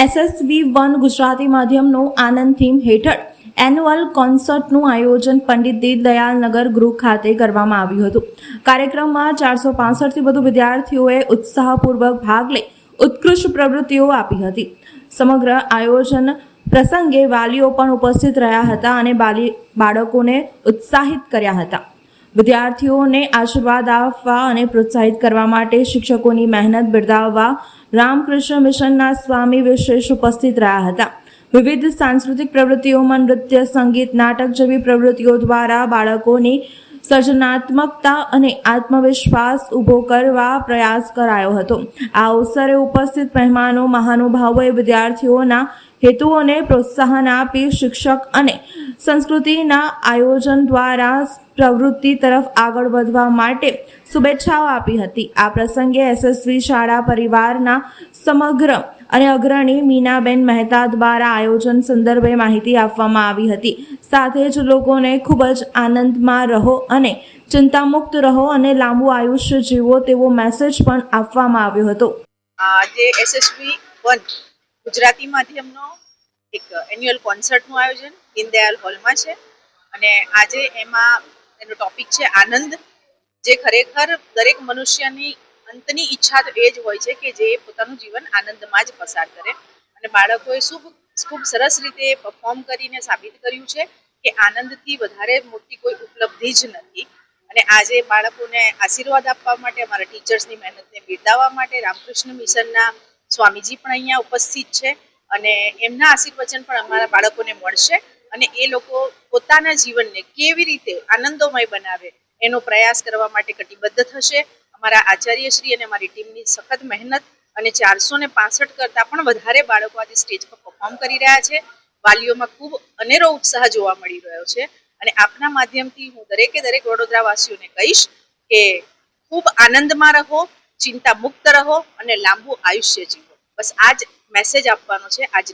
SSV1 Gujarati માધ્યમનો આનંદ theme હેઠળ annual કોન્સર્ટનું આયોજન પંડિત દીનદયાળનગર ગૃહ ખાતે કરવામાં આવ્યું હતું. કાર્યક્રમમાં 465થી વધુ વિદ્યાર્થીઓએ ઉત્સાહપૂર્વક ભાગ લઈ ઉત્કૃષ્ટ પ્રવૃત્તિઓ આપી હતી. સમગ્ર આયોજન પ્રસંગે વાલીઓ પણ ઉપસ્થિત રહ્યા હતા અને બાળકોને ઉત્સાહિત કર્યા હતા. વિદ્યાર્થીઓને આશીર્વાદ આપવા અને પ્રોત્સાહિત કરવા માટે શિક્ષકોની મહેનત બિરદાવવા રામકૃષ્ણ મિશનના સ્વામી વિશેષ ઉપસ્થિત રહ્યા હતા. વિવિધ સાંસ્કૃતિક પ્રવૃત્તિઓમાં નૃત્ય, સંગીત, નાટક જેવી પ્રવૃત્તિઓ દ્વારા બાળકોની સર્જનાત્મકતા અને આત્મવિશ્વાસ ઊભો કરવા પ્રયાસ કરાયો હતો. આ અવસરે ઉપસ્થિત મહેમાનો મહાનુભાવોએ વિદ્યાર્થીઓના હેતુઓને પ્રોત્સાહન આપી શિક્ષક અને સંસ્કૃતિના આયોજન દ્વારા પ્રવૃત્તિ તરફ આગળ વધવા માટે શુભેચ્છાઓ આપી હતી. આ પ્રસંગે SSV શાળા પરિવારના સમગ્ર અને અગ્રણી મીનાબેન મહેતા દ્વારા આયોજન સંદર્ભે માહિતી આપવામાં આવી હતી. સાથે જ લોકોને ખૂબ જ આનંદમાં રહો અને ચિંતામુક્ત રહો અને લાંબુ આયુષ્ય જીવો તેવો મેસેજ પણ આપવામાં આવ્યો હતો. આજે SSV1 ગુજરાતી માધ્યમનો એક એન્યુઅલ કોન્સર્ટનું આયોજન દીનદયાળ હોલમાં છે અને આજે એનો ટોપિક છે આનંદ. જે ખરેખર દરેક મનુષ્યની અંતની ઈચ્છા તો એ જ હોય છે કે જે પોતાનું જીવન આનંદમાં જ પસાર કરે અને બાળકોએ ખૂબ સરસ રીતે પરફોર્મ કરીને સાબિત કર્યું છે કે આનંદથી વધારે મોટી કોઈ ઉપલબ્ધિ જ નથી. અને આજે બાળકોને આશીર્વાદ આપવા માટે, અમારા ટીચર્સની મહેનતને બિરદાવવા માટે રામકૃષ્ણ મિશનના સ્વામીજી પણ અહીંયા ઉપસ્થિત છે અને એમના આશીર્વચન પણ અમારા બાળકોને મળશે અને એ લોકો પોતાના જીવનને કેવી રીતે આનંદોમય બનાવે એનો પ્રયાસ કરવા માટે કટિબદ્ધ થશે. અમારા આચાર્યશ્રી અને અમારી ટીમની સખત મહેનત અને 465 કરતાં પણ વધારે બાળકો આજે સ્ટેજ પર પરફોર્મ કરી રહ્યા છે. વાલીઓમાં ખૂબ અનેરો ઉત્સાહ જોવા મળી રહ્યો છે અને આપના માધ્યમથી હું દરેક વડોદરાવાસીઓને કહીશ કે ખૂબ આનંદમાં રહો, ચિંતા મુક્ત રહો અને લાંબુ આયુષ્ય જીવો. બસ આ જ મેસેજ આપવાનો છે આજ